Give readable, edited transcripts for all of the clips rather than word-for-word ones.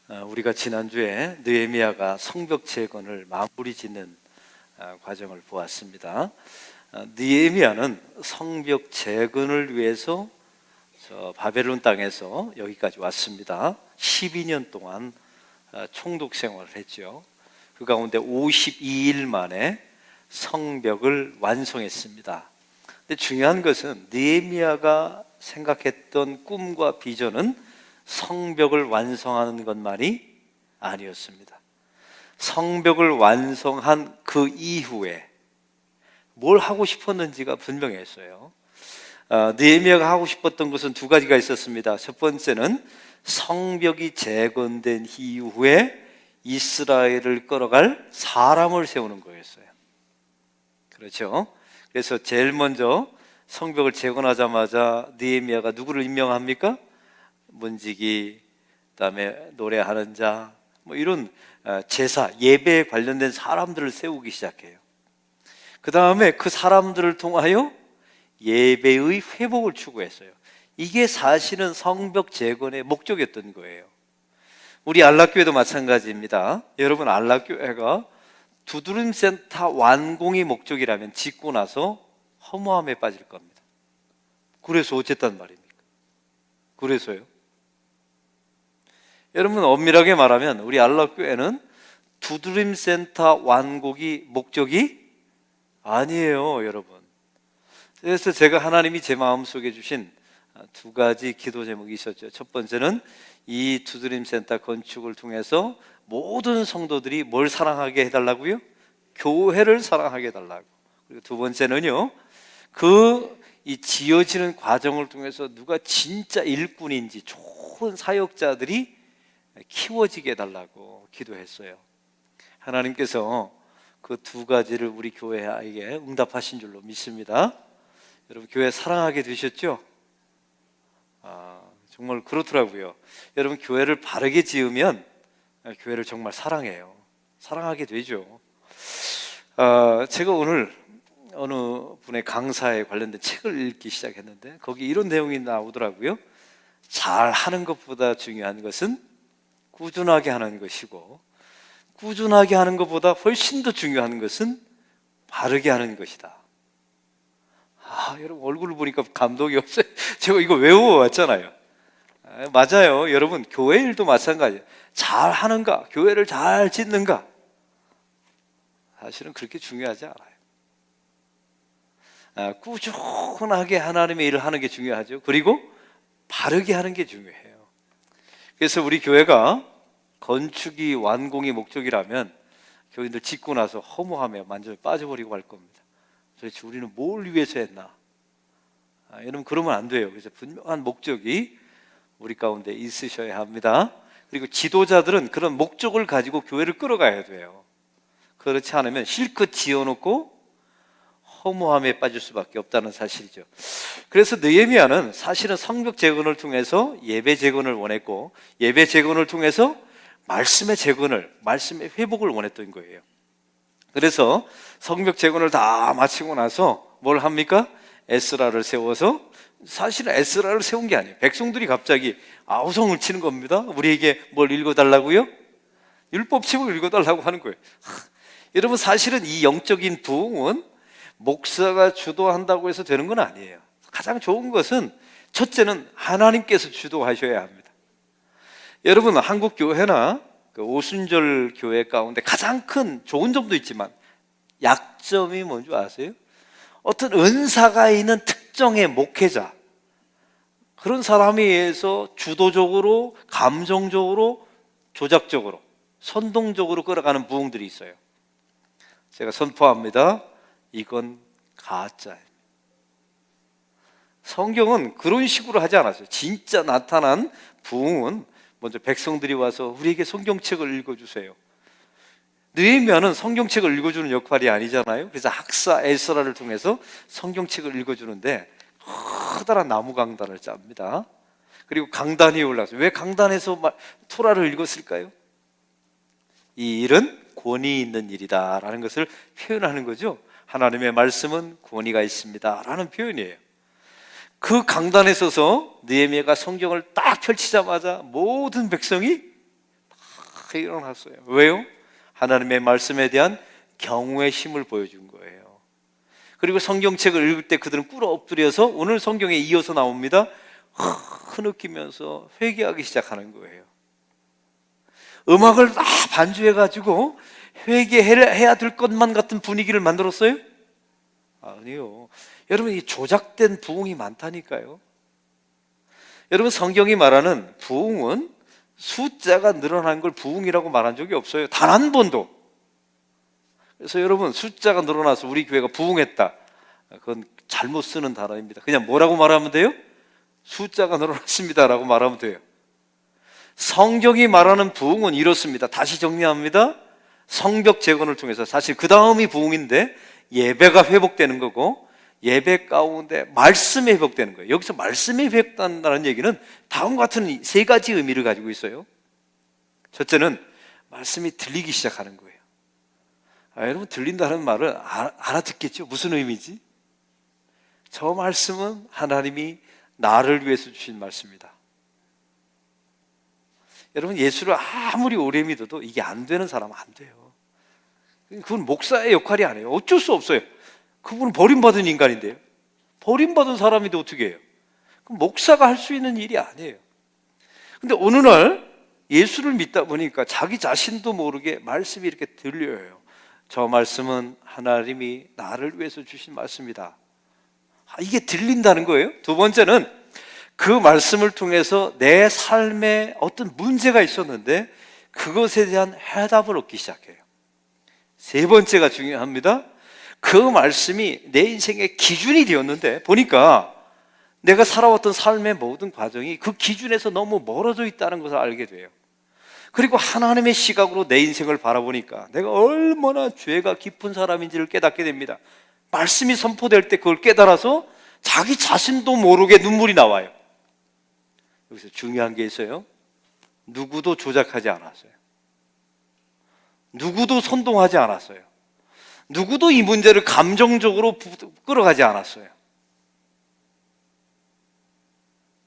우리가 지난주에 느헤미야가 성벽 재건을 마무리 짓는 과정을 보았습니다. 느헤미야는 성벽 재건을 위해서 바벨론 땅에서 여기까지 왔습니다. 12년 동안 총독 생활을 했죠. 그 가운데 52일 만에 성벽을 완성했습니다. 근데 중요한 것은 느헤미야가 생각했던 꿈과 비전은 성벽을 완성하는 것만이 아니었습니다. 성벽을 완성한 그 이후에 뭘 하고 싶었는지가 분명했어요. 느헤미야가 하고 싶었던 것은 두 가지가 있었습니다. 첫 번째는 성벽이 재건된 이후에 이스라엘을 끌어갈 사람을 세우는 거였어요. 그렇죠? 그래서 제일 먼저 성벽을 재건하자마자 느헤미야가 누구를 임명합니까? 문지기, 그다음에 노래하는 자, 이런 제사, 예배에 관련된 사람들을 세우기 시작해요. 그 다음에 그 사람들을 통하여 예배의 회복을 추구했어요. 이게 사실은 성벽 재건의 목적이었던 거예요. 우리 안락교회도 마찬가지입니다. 여러분, 안락교회가 두드림센터 완공이 목적이라면 짓고 나서 허무함에 빠질 겁니다. 그래서 어쨌단 말입니까? 그래서요. 여러분, 엄밀하게 말하면 우리 안락교회는 두드림센터 완공이 목적이 아니에요, 여러분. 그래서 제가 하나님이 제 마음속에 주신 두 가지 기도 제목이 있었죠. 첫 번째는 이 두드림센터 건축을 통해서 모든 성도들이 뭘 사랑하게 해달라고요? 교회를 사랑하게 해달라고. 그리고 두 번째는요, 이 지어지는 과정을 통해서 누가 진짜 일꾼인지 좋은 사역자들이 키워지게 해달라고 기도했어요. 하나님께서 그 두 가지를 우리 교회에게 응답하신 줄로 믿습니다. 여러분, 교회 사랑하게 되셨죠? 정말 그렇더라고요. 여러분, 교회를 바르게 지으면 교회를 정말 사랑해요. 사랑하게 되죠. 제가 오늘 어느 분의 강사에 관련된 책을 읽기 시작했는데 거기 이런 내용이 나오더라고요. 잘하는 것보다 중요한 것은 꾸준하게 하는 것이고, 꾸준하게 하는 것보다 훨씬 더 중요한 것은 바르게 하는 것이다. 여러분, 얼굴을 보니까 감동이 없어요. 제가 이거 외워왔잖아요. 맞아요. 여러분, 교회 일도 마찬가지예요. 잘하는가, 교회를 잘 짓는가, 사실은 그렇게 중요하지 않아요. 꾸준하게 하나님의 일을 하는 게 중요하죠. 그리고 바르게 하는 게 중요해요. 그래서 우리 교회가 건축이 완공이 목적이라면 교인들 짓고 나서 허무하며 완전히 빠져버리고 말 겁니다. 도대체 우리는 뭘 위해서 했나? 여러분, 그러면 안 돼요. 그래서 분명한 목적이 우리 가운데 있으셔야 합니다. 그리고 지도자들은 그런 목적을 가지고 교회를 끌어가야 돼요. 그렇지 않으면 실컷 지어놓고 허무함에 빠질 수밖에 없다는 사실이죠. 그래서 느헤미야는 사실은 성벽 재건을 통해서 예배 재건을 원했고, 예배 재건을 통해서 말씀의 재건을, 말씀의 회복을 원했던 거예요. 그래서 성벽 재건을 다 마치고 나서 뭘 합니까? 에스라를 세워서, 사실은 에스라를 세운 게 아니에요. 백성들이 갑자기 아우성을 치는 겁니다. 우리에게 뭘 읽어달라고요? 율법책을 읽어달라고 하는 거예요. 여러분, 사실은 이 영적인 부흥은 목사가 주도한다고 해서 되는 건 아니에요. 가장 좋은 것은 첫째는 하나님께서 주도하셔야 합니다. 여러분, 한국 교회나 오순절 교회 가운데 가장 큰 좋은 점도 있지만 약점이 뭔지 아세요? 어떤 은사가 있는 특정의 목회자, 그런 사람에 의해서 주도적으로, 감정적으로, 조작적으로, 선동적으로 끌어가는 부흥들이 있어요. 제가 선포합니다. 이건 가짜예요. 성경은 그런 식으로 하지 않았어요. 진짜 나타난 부흥은 먼저 백성들이 와서 우리에게 성경책을 읽어주세요. 느헤미야는 성경책을 읽어주는 역할이 아니잖아요. 그래서 학사 에스라를 통해서 성경책을 읽어주는데 커다란 나무 강단을 짭니다. 그리고 강단 위에 올라가서, 왜 강단에서 토라를 읽었을까요? 이 일은 권위 있는 일이다라는 것을 표현하는 거죠. 하나님의 말씀은 권위가 있습니다 라는 표현이에요. 그 강단에 서서 느헤미야가 성경을 딱 펼치자마자 모든 백성이 일어났어요. 왜요? 하나님의 말씀에 대한 경외의 힘을 보여준 거예요. 그리고 성경책을 읽을 때 그들은 꿇어 엎드려서 오늘 성경에 이어서 나옵니다. 흐느끼면서 회개하기 시작하는 거예요. 음악을 다 반주해가지고 회개해야 될 것만 같은 분위기를 만들었어요? 아니요. 여러분, 이 조작된 부흥이 많다니까요. 여러분, 성경이 말하는 부흥은 숫자가 늘어난 걸 부흥이라고 말한 적이 없어요. 단 한 번도. 그래서 여러분, 숫자가 늘어나서 우리 교회가 부흥했다, 그건 잘못 쓰는 단어입니다. 그냥 뭐라고 말하면 돼요? 숫자가 늘어났습니다라고 말하면 돼요. 성경이 말하는 부흥은 이렇습니다. 다시 정리합니다. 성벽 재건을 통해서, 사실 그 다음이 부흥인데 예배가 회복되는 거고, 예배 가운데 말씀이 회복되는 거예요. 여기서 말씀이 회복된다는 얘기는 다음과 같은 세 가지 의미를 가지고 있어요. 첫째는 말씀이 들리기 시작하는 거예요. 여러분, 들린다는 말을 알아듣겠죠? 무슨 의미지? 저 말씀은 하나님이 나를 위해서 주신 말씀이다. 여러분, 예수를 아무리 오래 믿어도 이게 안 되는 사람은 안 돼요. 그건 목사의 역할이 아니에요. 어쩔 수 없어요. 그분은 버림받은 인간인데요. 버림받은 사람인데 어떻게 해요? 그럼 목사가 할 수 있는 일이 아니에요. 근데 어느 날 예수를 믿다 보니까 자기 자신도 모르게 말씀이 이렇게 들려요. 저 말씀은 하나님이 나를 위해서 주신 말씀이다. 이게 들린다는 거예요. 두 번째는 그 말씀을 통해서 내 삶에 어떤 문제가 있었는데 그것에 대한 해답을 얻기 시작해요. 세 번째가 중요합니다. 그 말씀이 내 인생의 기준이 되었는데 보니까 내가 살아왔던 삶의 모든 과정이 그 기준에서 너무 멀어져 있다는 것을 알게 돼요. 그리고 하나님의 시각으로 내 인생을 바라보니까 내가 얼마나 죄가 깊은 사람인지를 깨닫게 됩니다. 말씀이 선포될 때 그걸 깨달아서 자기 자신도 모르게 눈물이 나와요. 여기서 중요한 게 있어요. 누구도 조작하지 않았어요. 누구도 선동하지 않았어요. 누구도 이 문제를 감정적으로 끌어가지 않았어요.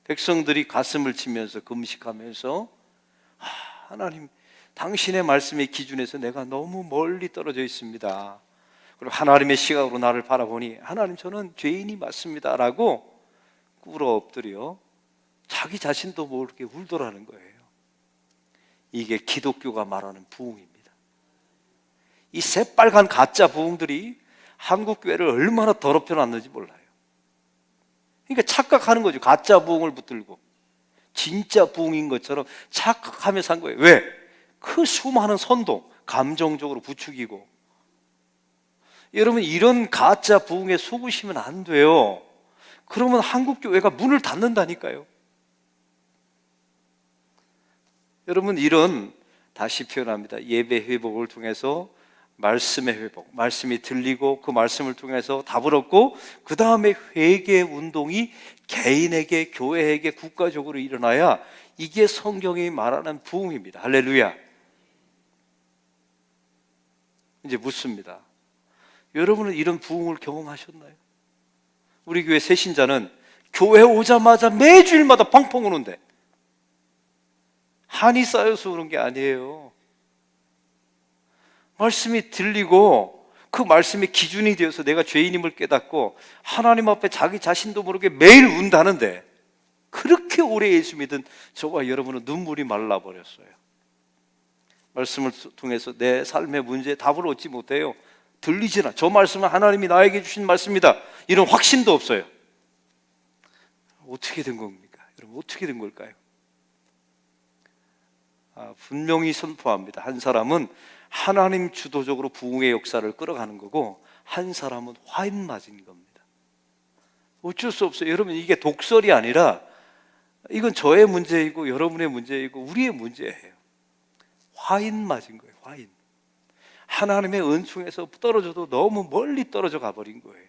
백성들이 가슴을 치면서 금식하면서 하나님, 당신의 말씀의 기준에서 내가 너무 멀리 떨어져 있습니다. 그리고 하나님의 시각으로 나를 바라보니 하나님, 저는 죄인이 맞습니다 라고 꿇어 엎드려 자기 자신도 모르게 울더라는 거예요. 이게 기독교가 말하는 부흥입니다. 이 새빨간 가짜 부흥들이 한국 교회를 얼마나 더럽혀 놨는지 몰라요. 그러니까 착각하는 거죠. 가짜 부흥을 붙들고 진짜 부흥인 것처럼 착각하면서 한 거예요. 왜? 그 수많은 선동, 감정적으로 부추기고. 여러분, 이런 가짜 부흥에 속으시면 안 돼요. 그러면 한국 교회가 문을 닫는다니까요. 여러분, 이런, 다시 표현합니다, 예배 회복을 통해서 말씀의 회복, 말씀이 들리고 그 말씀을 통해서 답을 얻고 그 다음에 회개 운동이 개인에게, 교회에게, 국가적으로 일어나야 이게 성경이 말하는 부흥입니다. 할렐루야. 이제 묻습니다. 여러분은 이런 부흥을 경험하셨나요? 우리 교회 새신자는 교회 오자마자 매주일마다 펑펑 우는데 한이 쌓여서 그런 게 아니에요. 말씀이 들리고 그 말씀이 기준이 되어서 내가 죄인임을 깨닫고 하나님 앞에 자기 자신도 모르게 매일 운다는데, 그렇게 오래 예수 믿은 저와 여러분은 눈물이 말라버렸어요. 말씀을 통해서 내 삶의 문제에 답을 얻지 못해요. 들리지나, 저 말씀은 하나님이 나에게 주신 말씀이다, 이런 확신도 없어요. 어떻게 된 겁니까? 여러분, 어떻게 된 걸까요? 분명히 선포합니다. 한 사람은 하나님 주도적으로 부흥의 역사를 끌어가는 거고, 한 사람은 화인 맞은 겁니다. 어쩔 수 없어요. 여러분, 이게 독설이 아니라 이건 저의 문제이고 여러분의 문제이고 우리의 문제예요. 화인 맞은 거예요. 화인. 하나님의 은총에서 떨어져도 너무 멀리 떨어져 가버린 거예요.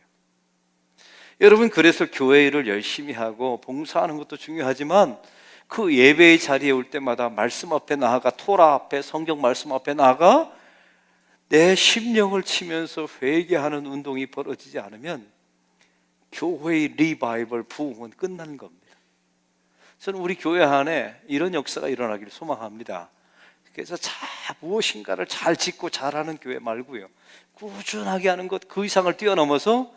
여러분, 그래서 교회를 열심히 하고 봉사하는 것도 중요하지만 그 예배의 자리에 올 때마다 말씀 앞에 나아가, 토라 앞에, 성경 말씀 앞에 나아가 내 심령을 치면서 회개하는 운동이 벌어지지 않으면 교회의 리바이벌, 부흥은 끝난 겁니다. 저는 우리 교회 안에 이런 역사가 일어나기를 소망합니다. 그래서 무엇인가를 잘 짓고 잘하는 교회 말고요, 꾸준하게 하는 것, 그 이상을 뛰어넘어서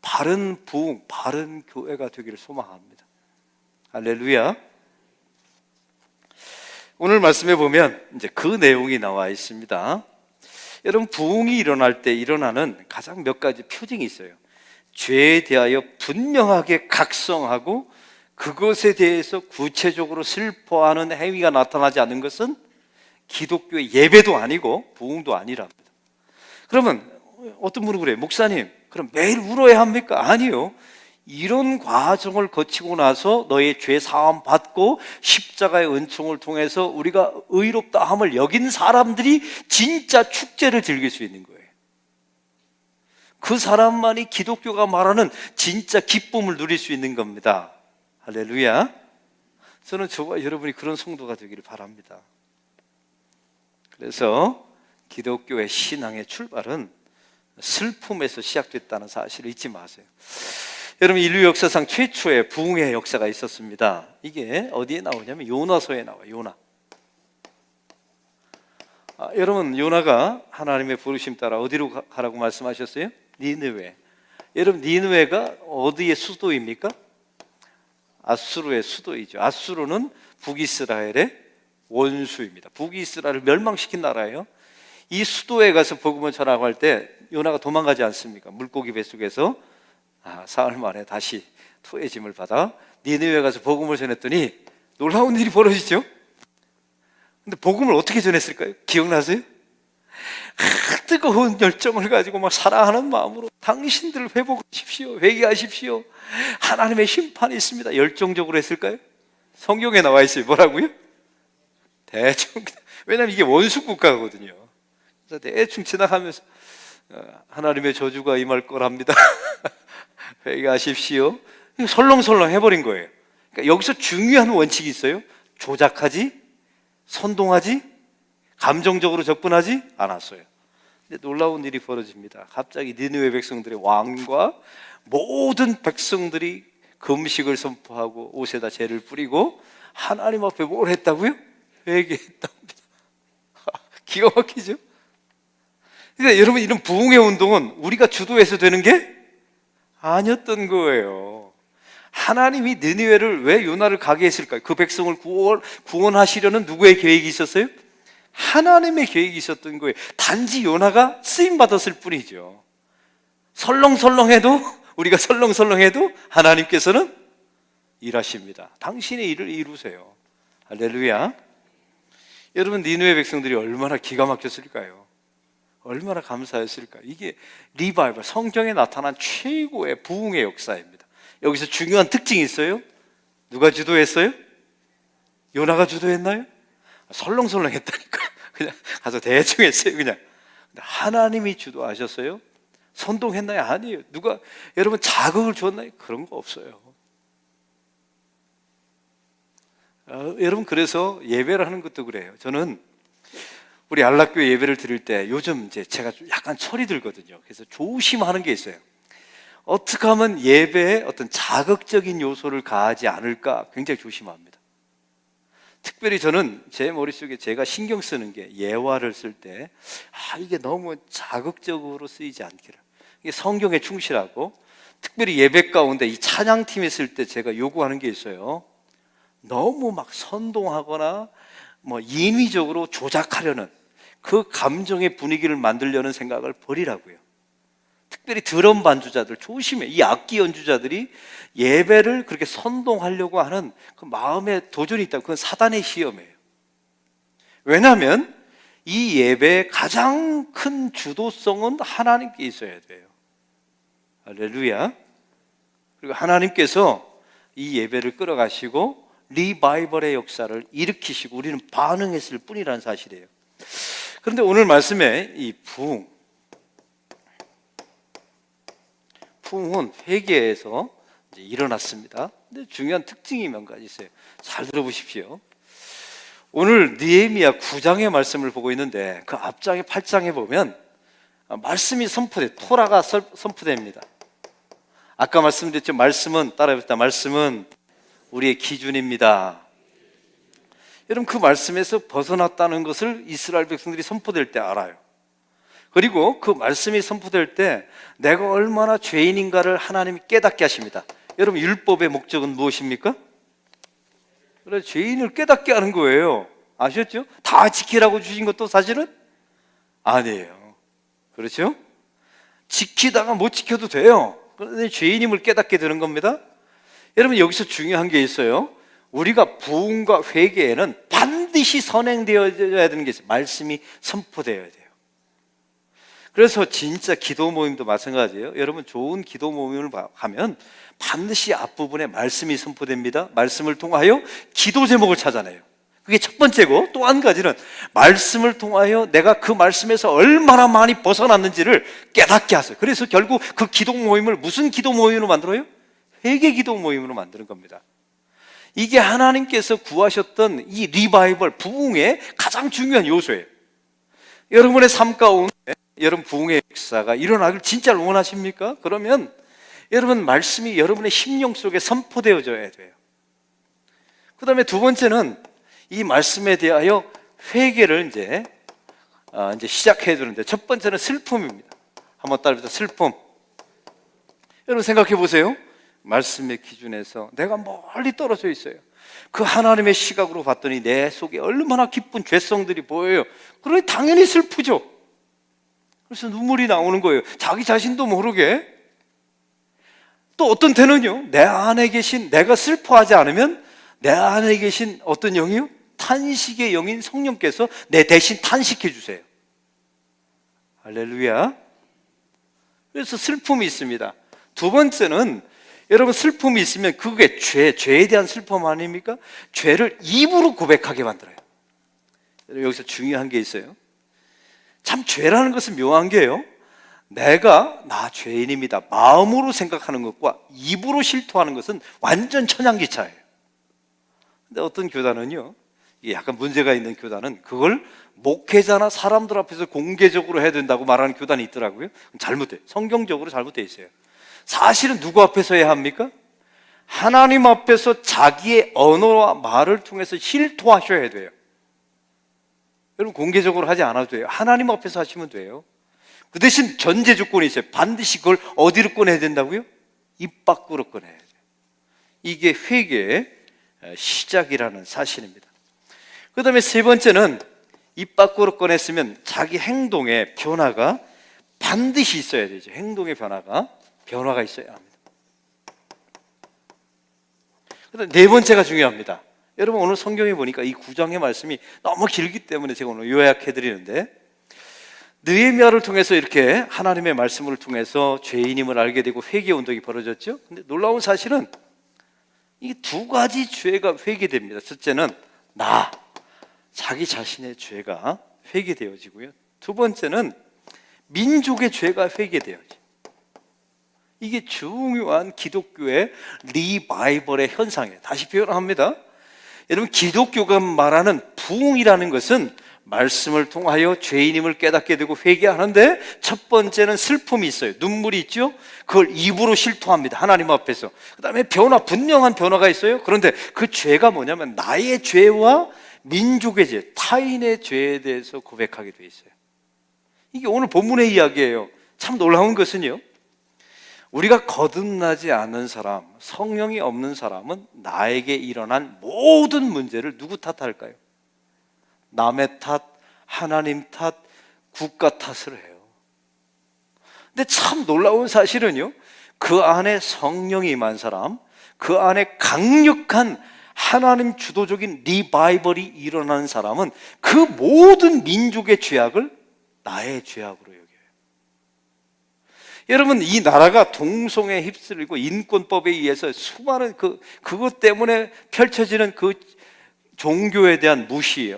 바른 부흥, 바른 교회가 되기를 소망합니다. 할렐루야. 오늘 말씀에 보면 이제 그 내용이 나와 있습니다. 여러분, 부흥이 일어날 때 일어나는 가장 몇 가지 표징이 있어요. 죄에 대하여 분명하게 각성하고 그것에 대해서 구체적으로 슬퍼하는 행위가 나타나지 않는 것은 기독교의 예배도 아니고 부흥도 아니랍니다. 그러면 어떤 분은 그래요. 목사님, 그럼 매일 울어야 합니까? 아니요. 이런 과정을 거치고 나서 너의 죄 사함 받고 십자가의 은총을 통해서 우리가 의롭다 함을 여긴 사람들이 진짜 축제를 즐길 수 있는 거예요. 그 사람만이 기독교가 말하는 진짜 기쁨을 누릴 수 있는 겁니다. 할렐루야. 저는 저와 여러분이 그런 성도가 되기를 바랍니다. 그래서 기독교의 신앙의 출발은 슬픔에서 시작됐다는 사실을 잊지 마세요. 여러분, 인류 역사상 최초의 부흥의 역사가 있었습니다. 이게 어디에 나오냐면 요나서에 나와요. 요나. 여러분, 요나가 하나님의 부르심 따라 어디로 가라고 말씀하셨어요? 니느웨. 여러분, 니느웨가 어디의 수도입니까? 아수르의 수도이죠. 아수르는 북이스라엘의 원수입니다. 북이스라엘을 멸망시킨 나라예요. 이 수도에 가서 복음을 전하고 할 때 요나가 도망가지 않습니까? 물고기 뱃속에서 사흘 만에 다시 토의 짐을 받아 니느웨에 가서 복음을 전했더니 놀라운 일이 벌어지죠. 근데 복음을 어떻게 전했을까요? 기억나세요? 뜨거운 열정을 가지고 막 사랑하는 마음으로 당신들 회복하십시오, 회개하십시오, 하나님의 심판이 있습니다, 열정적으로 했을까요? 성경에 나와 있어요. 뭐라고요? 대충. 왜냐하면 이게 원수 국가거든요. 그래서 대충 지나가면서 하나님의 저주가 임할 거랍니다. 회개하십시오. 설렁설렁 해버린 거예요. 그러니까 여기서 중요한 원칙이 있어요. 조작하지, 선동하지, 감정적으로 접근하지 않았어요. 근데 놀라운 일이 벌어집니다. 갑자기 니느웨 백성들의 왕과 모든 백성들이 금식을 선포하고 옷에다 재를 뿌리고 하나님 앞에 뭘 했다고요? 회개했답니다. 기가 막히죠? 근데 여러분, 이런 부흥의 운동은 우리가 주도해서 되는 게 아니었던 거예요. 하나님이 느니웨를 왜 요나를 가게 했을까요? 그 백성을 구원하시려는 누구의 계획이 있었어요? 하나님의 계획이 있었던 거예요. 단지 요나가 쓰임받았을 뿐이죠. 우리가 설렁설렁해도 하나님께서는 일하십니다. 당신의 일을 이루세요. 할렐루야. 여러분, 니느웨 백성들이 얼마나 기가 막혔을까요? 얼마나 감사했을까요? 이게 리바이벌, 성경에 나타난 최고의 부흥의 역사입니다. 여기서 중요한 특징이 있어요. 누가 주도했어요? 요나가 주도했나요? 설렁설렁 했다니까. 그냥 가서 대충 했어요. 그냥. 하나님이 주도하셨어요? 선동했나요? 아니에요. 누가 여러분 자극을 줬나요? 그런 거 없어요. 여러분, 그래서 예배를 하는 것도 그래요. 저는 우리 안락교회 예배를 드릴 때 요즘 이제 제가 좀 약간 철이 들거든요. 그래서 조심하는 게 있어요. 어떻게 하면 예배에 어떤 자극적인 요소를 가하지 않을까 굉장히 조심합니다. 특별히 저는 제 머릿속에 제가 신경 쓰는 게 예화를 쓸 때 이게 너무 자극적으로 쓰이지 않기를, 이게 성경에 충실하고, 특별히 예배 가운데 이 찬양팀 있을 때 제가 요구하는 게 있어요. 너무 막 선동하거나 인위적으로 조작하려는 그 감정의 분위기를 만들려는 생각을 버리라고요. 특별히 드럼 반주자들 조심해. 이 악기 연주자들이 예배를 그렇게 선동하려고 하는 그 마음에 도전이 있다면 그건 사단의 시험이에요. 왜냐하면 이 예배의 가장 큰 주도성은 하나님께 있어야 돼요. 할렐루야. 그리고 하나님께서 이 예배를 끌어가시고 리바이벌의 역사를 일으키시고 우리는 반응했을 뿐이라는 사실이에요. 그런데 오늘 말씀에 이 부흥은 회개에서 이제 일어났습니다. 근데 중요한 특징이 몇 가지 있어요. 잘 들어보십시오. 오늘 느헤미야 9장의 말씀을 보고 있는데 그 앞장의 8장에 보면 말씀이 토라가 선포됩니다. 아까 말씀드렸죠. 말씀은, 따라해봅시다. 말씀은 우리의 기준입니다. 여러분 그 말씀에서 벗어났다는 것을 이스라엘 백성들이 선포될 때 알아요. 그리고 그 말씀이 선포될 때 내가 얼마나 죄인인가를 하나님이 깨닫게 하십니다. 여러분 율법의 목적은 무엇입니까? 그래, 죄인을 깨닫게 하는 거예요. 아셨죠? 다 지키라고 주신 것도 사실은 아니에요. 그렇죠? 지키다가 못 지켜도 돼요. 그런데 죄인임을 깨닫게 되는 겁니다. 여러분 여기서 중요한 게 있어요. 우리가 부흥과 회개에는 반드시 선행되어야 되는 게 있어요. 말씀이 선포되어야 돼요. 그래서 진짜 기도 모임도 마찬가지예요. 여러분 좋은 기도 모임을 가면 반드시 앞부분에 말씀이 선포됩니다. 말씀을 통하여 기도 제목을 찾아내요. 그게 첫 번째고, 또 한 가지는 말씀을 통하여 내가 그 말씀에서 얼마나 많이 벗어났는지를 깨닫게 하세요. 그래서 결국 그 기도 모임을 무슨 기도 모임으로 만들어요? 회개 기도 모임으로 만드는 겁니다. 이게 하나님께서 구하셨던 이 리바이벌, 부흥의 가장 중요한 요소예요. 여러분의 삶 가운데 여러분 부흥의 역사가 일어나길 진짜로 원하십니까? 그러면 여러분 말씀이 여러분의 심령 속에 선포되어져야 돼요. 그 다음에 두 번째는 이 말씀에 대하여 회개를 이제 시작해 주는데, 첫 번째는 슬픔입니다. 한번 따라해보세요. 슬픔. 여러분 생각해 보세요. 말씀의 기준에서 내가 멀리 떨어져 있어요. 그 하나님의 시각으로 봤더니 내 속에 얼마나 깊은 죄성들이 보여요. 그러니 당연히 슬프죠. 그래서 눈물이 나오는 거예요. 자기 자신도 모르게. 또 어떤 때는요, 내 안에 계신, 내가 슬퍼하지 않으면 내 안에 계신 어떤 영이요? 탄식의 영인 성령께서 내 대신 탄식해 주세요. 할렐루야. 그래서 슬픔이 있습니다. 두 번째는 여러분 슬픔이 있으면 그게 죄에 대한 슬픔 아닙니까? 죄를 입으로 고백하게 만들어요. 여기서 중요한 게 있어요. 참 죄라는 것은 묘한 게요, 나 죄인입니다 마음으로 생각하는 것과 입으로 실토하는 것은 완전 천양지차예요. 근데 어떤 교단은요, 이게 약간 문제가 있는 교단은 그걸 목회자나 사람들 앞에서 공개적으로 해야 된다고 말하는 교단이 있더라고요. 잘못돼요. 성경적으로 잘못되어 있어요. 사실은 누구 앞에서 해야 합니까? 하나님 앞에서 자기의 언어와 말을 통해서 실토하셔야 돼요. 여러분 공개적으로 하지 않아도 돼요. 하나님 앞에서 하시면 돼요. 그 대신 전제 조건이 있어요. 반드시 그걸 어디로 꺼내야 된다고요? 입 밖으로 꺼내야 돼요. 이게 회개의 시작이라는 사실입니다. 그 다음에 세 번째는 입 밖으로 꺼냈으면 자기 행동의 변화가 반드시 있어야 되죠. 행동의 변화가 있어야 합니다. 그다음 네 번째가 중요합니다. 여러분 오늘 성경에 보니까 이 9장의 말씀이 너무 길기 때문에 제가 오늘 요약해 드리는데, 느헤미야를 통해서 이렇게 하나님의 말씀을 통해서 죄인임을 알게 되고 회개 운동이 벌어졌죠. 근데 놀라운 사실은 이 두 가지 죄가 회개됩니다. 첫째는 자기 자신의 죄가 회개되어지고요. 두 번째는 민족의 죄가 회개되어져요. 이게 중요한 기독교의 리바이벌의 현상이에요. 다시 표현합니다. 여러분 기독교가 말하는 부흥이라는 것은 말씀을 통하여 죄인임을 깨닫게 되고 회개하는데, 첫 번째는 슬픔이 있어요. 눈물이 있죠. 그걸 입으로 실토합니다. 하나님 앞에서. 그 다음에 분명한 변화가 있어요. 그런데 그 죄가 뭐냐면 나의 죄와 민족의 죄, 타인의 죄에 대해서 고백하게 돼 있어요. 이게 오늘 본문의 이야기예요. 참 놀라운 것은요, 우리가 거듭나지 않는 사람, 성령이 없는 사람은 나에게 일어난 모든 문제를 누구 탓할까요? 남의 탓, 하나님 탓, 국가 탓을 해요. 근데 참 놀라운 사실은요, 그 안에 성령이 임한 사람, 그 안에 강력한 하나님 주도적인 리바이벌이 일어나는 사람은 그 모든 민족의 죄악을 나의 죄악으로 여겨요. 여러분 이 나라가 동성애에 휩쓸리고 인권법에 의해서 수많은 그것 때문에 펼쳐지는 그 종교에 대한 무시,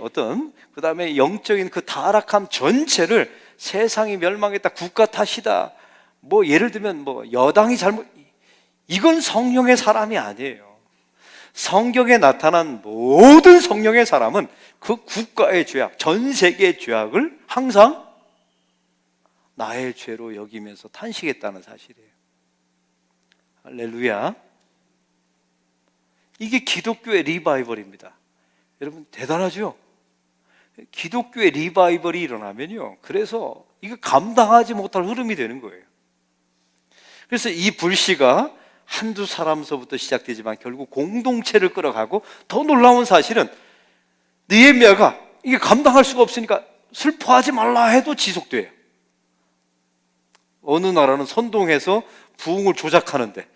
그 다음에 영적인 그 타락함 전체를 세상이 멸망했다, 국가 탓이다, 예를 들면 여당이 잘못, 이건 성령의 사람이 아니에요. 성경에 나타난 모든 성령의 사람은 그 국가의 죄악, 전 세계의 죄악을 항상 나의 죄로 여기면서 탄식했다는 사실이에요. 할렐루야. 이게 기독교의 리바이벌입니다. 여러분 대단하죠? 기독교의 리바이벌이 일어나면요, 그래서 이거 감당하지 못할 흐름이 되는 거예요. 그래서 이 불씨가 한두 사람서부터 시작되지만 결국 공동체를 끌어가고, 더 놀라운 사실은 느헤미야가 이게 감당할 수가 없으니까 슬퍼하지 말라 해도 지속돼요. 어느 나라는 선동해서 부흥을 조작하는데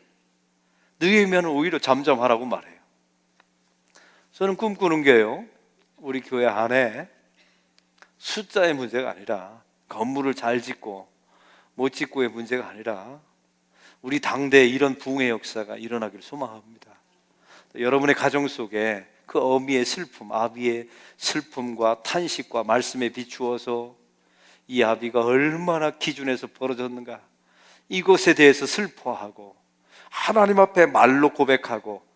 느헤미야는 오히려 잠잠하라고 말해요. 저는 꿈꾸는 게요, 우리 교회 안에 숫자의 문제가 아니라, 건물을 잘 짓고 못 짓고의 문제가 아니라 우리 당대에 이런 부흥의 역사가 일어나기를 소망합니다. 여러분의 가정 속에 그 어미의 슬픔, 아비의 슬픔과 탄식과 말씀에 비추어서 이 아비가 얼마나 기준에서 벌어졌는가, 이것에 대해서 슬퍼하고 하나님 앞에 말로 고백하고,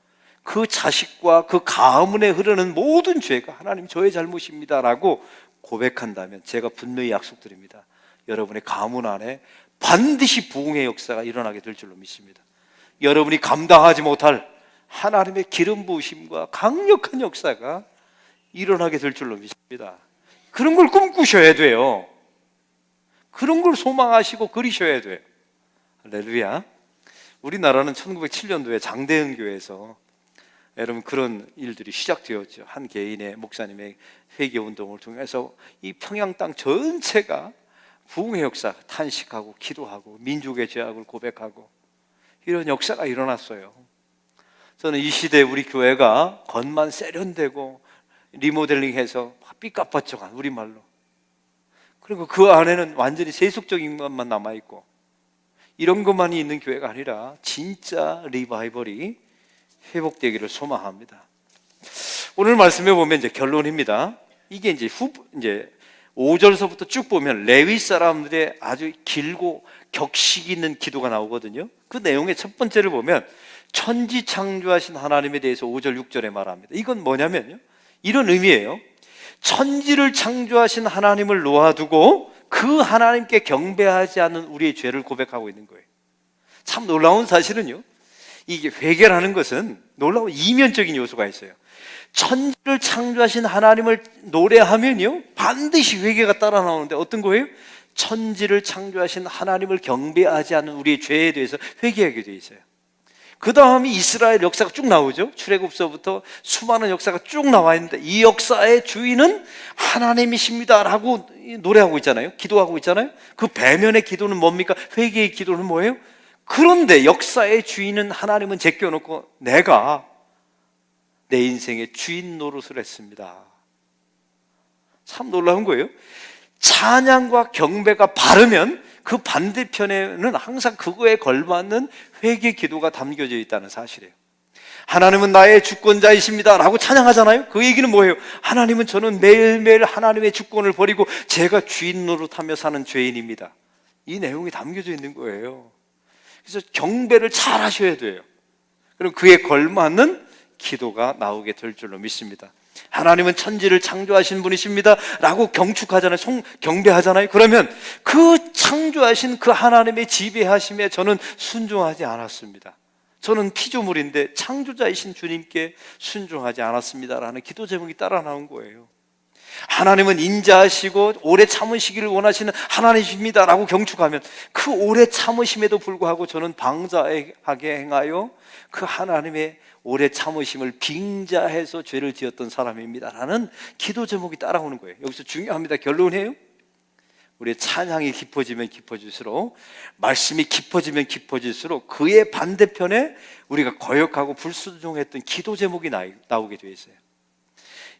그 자식과 그 가문에 흐르는 모든 죄가 하나님 저의 잘못입니다 라고 고백한다면, 제가 분명히 약속드립니다, 여러분의 가문 안에 반드시 부흥의 역사가 일어나게 될 줄로 믿습니다. 여러분이 감당하지 못할 하나님의 기름 부으심과 강력한 역사가 일어나게 될 줄로 믿습니다. 그런 걸 꿈꾸셔야 돼요. 그런 걸 소망하시고 그리셔야 돼요. 할렐루야. 우리나라는 1907년도에 장대현 교회에서 여러분 그런 일들이 시작되었죠. 한 개인의 목사님의 회개 운동을 통해서 이 평양 땅 전체가 부흥의 역사, 탄식하고 기도하고 민족의 죄악을 고백하고 이런 역사가 일어났어요. 저는 이 시대에 우리 교회가 겉만 세련되고 리모델링해서 삐까뻔쩍한 우리말로, 그리고 그 안에는 완전히 세속적인 것만 남아있고 이런 것만이 있는 교회가 아니라 진짜 리바이벌이 회복되기를 소망합니다. 오늘 말씀에 보면 이제 결론입니다. 이게 이제 5절서부터 쭉 보면 레위 사람들의 아주 길고 격식 있는 기도가 나오거든요. 그 내용의 첫 번째를 보면 천지 창조하신 하나님에 대해서 5절 6절에 말합니다. 이건 뭐냐면요, 이런 의미예요. 천지를 창조하신 하나님을 놓아두고 그 하나님께 경배하지 않는 우리의 죄를 고백하고 있는 거예요. 참 놀라운 사실은요, 이게 회개라는 것은 놀라운 이면적인 요소가 있어요. 천지를 창조하신 하나님을 노래하면요 반드시 회개가 따라 나오는데 어떤 거예요? 천지를 창조하신 하나님을 경배하지 않는 우리의 죄에 대해서 회개하게 돼 있어요. 그 다음에 이스라엘 역사가 쭉 나오죠. 출애굽서부터 수많은 역사가 쭉 나와 있는데 이 역사의 주인은 하나님이십니다 라고 노래하고 있잖아요. 기도하고 있잖아요. 그 배면의 기도는 뭡니까? 회개의 기도는 뭐예요? 그런데 역사의 주인은 하나님은 제껴놓고 내가 내 인생의 주인 노릇을 했습니다. 참 놀라운 거예요. 찬양과 경배가 바르면 그 반대편에는 항상 그거에 걸맞는 회개 기도가 담겨져 있다는 사실이에요. 하나님은 나의 주권자이십니다 라고 찬양하잖아요. 그 얘기는 뭐예요? 하나님은 저는 매일매일 하나님의 주권을 버리고 제가 주인 노릇하며 사는 죄인입니다. 이 내용이 담겨져 있는 거예요. 그래서 경배를 잘 하셔야 돼요. 그럼 그에 걸맞는 기도가 나오게 될 줄로 믿습니다. 하나님은 천지를 창조하신 분이십니다 라고 경축하잖아요. 경배하잖아요. 그러면 그 창조하신 그 하나님의 지배하심에 저는 순종하지 않았습니다. 저는 피조물인데 창조자이신 주님께 순종하지 않았습니다 라는 기도 제목이 따라 나온 거예요. 하나님은 인자하시고 오래 참으시기를 원하시는 하나님이십니다 라고 경축하면 그 오래 참으심에도 불구하고 저는 방자하게 행하여 그 하나님의 오래 참으심을 빙자해서 죄를 지었던 사람입니다 라는 기도 제목이 따라오는 거예요. 여기서 중요합니다. 결론이에요. 우리의 찬양이 깊어지면 깊어질수록, 말씀이 깊어지면 깊어질수록 그의 반대편에 우리가 거역하고 불순종했던 기도 제목이 나오게 되어 있어요.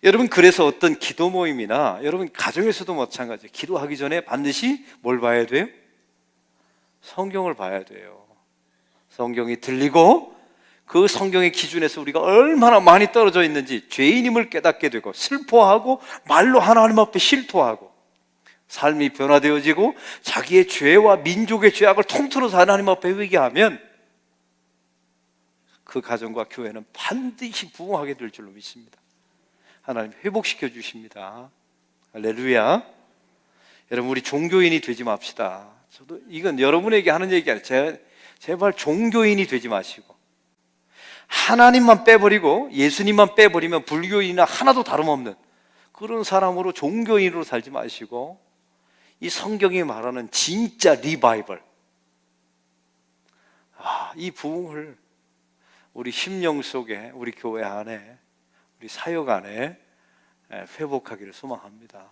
여러분, 그래서 어떤 기도 모임이나 여러분 가정에서도 마찬가지예요. 기도하기 전에 반드시 뭘 봐야 돼요? 성경을 봐야 돼요. 성경이 들리고 그 성경의 기준에서 우리가 얼마나 많이 떨어져 있는지 죄인임을 깨닫게 되고 슬퍼하고 말로 하나님 앞에 실토하고 삶이 변화되어지고 자기의 죄와 민족의 죄악을 통틀어서 하나님 앞에 회개하면 그 가정과 교회는 반드시 부흥하게 될 줄로 믿습니다. 하나님 회복시켜 주십니다. 할렐루야. 여러분, 우리 종교인이 되지 맙시다. 이건 여러분에게 하는 얘기 아니에요. 제발 종교인이 되지 마시고 하나님만 빼버리고 예수님만 빼버리면 불교인이나 하나도 다름없는 그런 사람으로, 종교인으로 살지 마시고 이 성경이 말하는 진짜 리바이벌, 이 부흥을 우리 심령 속에, 우리 교회 안에, 우리 사역 안에 회복하기를 소망합니다.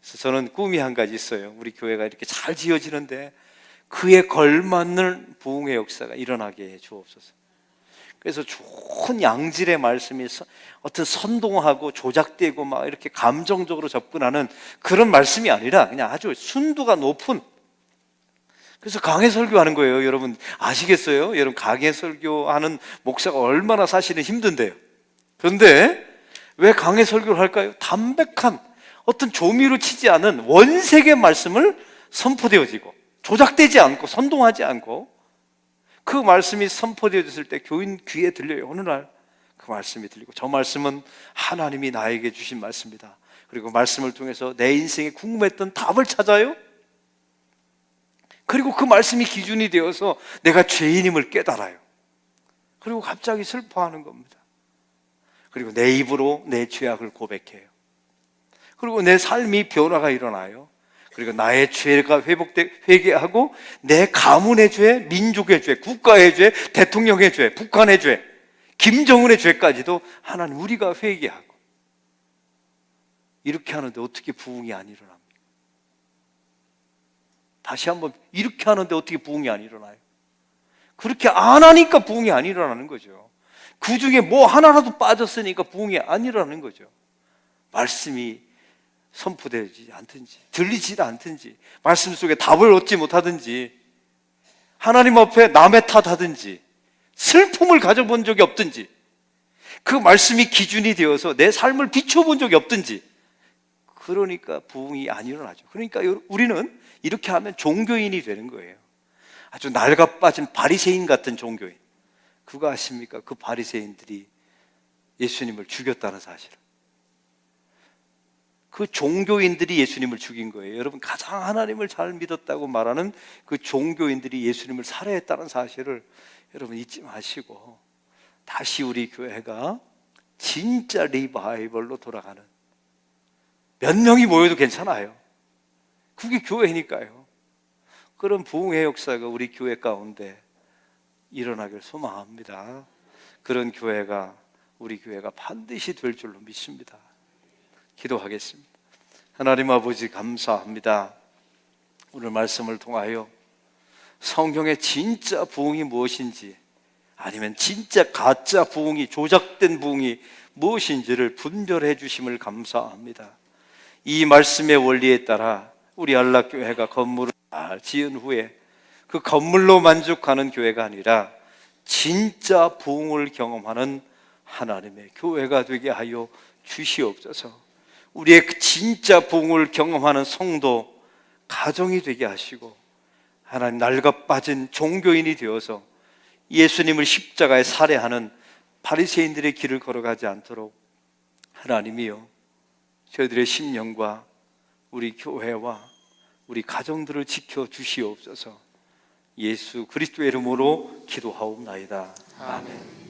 그래서 저는 꿈이 한 가지 있어요. 우리 교회가 이렇게 잘 지어지는데 그에 걸맞는 부흥의 역사가 일어나게 해 주옵소서. 그래서 좋은 양질의 말씀이 어떤 선동하고 조작되고 막 이렇게 감정적으로 접근하는 그런 말씀이 아니라 그냥 아주 순도가 높은, 그래서 강해 설교하는 거예요. 여러분 아시겠어요? 여러분 강해 설교하는 목사가 얼마나 사실은 힘든데요. 그런데 왜 강해 설교를 할까요? 담백한 어떤 조미로 치지 않은 원색의 말씀을 선포되어지고 조작되지 않고 선동하지 않고 그 말씀이 선포되어졌을 때 교인 귀에 들려요. 어느 날 그 말씀이 들리고, 저 말씀은 하나님이 나에게 주신 말씀이다. 그리고 말씀을 통해서 내 인생에 궁금했던 답을 찾아요. 그리고 그 말씀이 기준이 되어서 내가 죄인임을 깨달아요. 그리고 갑자기 슬퍼하는 겁니다. 그리고 내 입으로 내 죄악을 고백해요. 그리고 내 삶이 변화가 일어나요. 그리고 나의 죄가 회개하고 내 가문의 죄, 민족의 죄, 국가의 죄, 대통령의 죄, 북한의 죄, 김정은의 죄까지도 하나님 우리가 회개하고, 이렇게 하는데 어떻게 부흥이 안 일어납니까? 다시 한번, 이렇게 하는데 어떻게 부흥이 안 일어나요? 그렇게 안 하니까 부흥이 안 일어나는 거죠. 그 중에 뭐 하나라도 빠졌으니까 부흥이 안 일어나는 거죠. 말씀이 선포되지 않든지, 들리지 않든지, 말씀 속에 답을 얻지 못하든지, 하나님 앞에 남의 탓하든지, 슬픔을 가져본 적이 없든지, 그 말씀이 기준이 되어서 내 삶을 비춰본 적이 없든지, 그러니까 부흥이 안 일어나죠. 그러니까 우리는 이렇게 하면 종교인이 되는 거예요. 아주 낡아빠진 바리새인 같은 종교인. 그거 아십니까? 그 바리새인들이 예수님을 죽였다는 사실을. 그 종교인들이 예수님을 죽인 거예요. 여러분, 가장 하나님을 잘 믿었다고 말하는 그 종교인들이 예수님을 살해했다는 사실을 여러분 잊지 마시고, 다시 우리 교회가 진짜 리바이벌로 돌아가는, 몇 명이 모여도 괜찮아요. 그게 교회니까요. 그런 부흥의 역사가 우리 교회 가운데 일어나길 소망합니다. 그런 교회가, 우리 교회가 반드시 될 줄로 믿습니다. 기도하겠습니다. 하나님 아버지, 감사합니다. 오늘 말씀을 통하여 성경의 진짜 부흥이 무엇인지, 아니면 진짜 가짜 부흥이, 조작된 부흥이 무엇인지를 분별해 주심을 감사합니다. 이 말씀의 원리에 따라 우리 안락교회가 건물을 잘 지은 후에 그 건물로 만족하는 교회가 아니라 진짜 부흥을 경험하는 하나님의 교회가 되게 하여 주시옵소서. 우리의 그 진짜 부흥을 경험하는 성도, 가정이 되게 하시고, 하나님 낡아빠진 종교인이 되어서 예수님을 십자가에 살해하는 바리새인들의 길을 걸어가지 않도록 하나님이요, 저희들의 심령과 우리 교회와 우리 가정들을 지켜 주시옵소서. 예수 그리스도의 이름으로 기도하옵나이다. 아멘.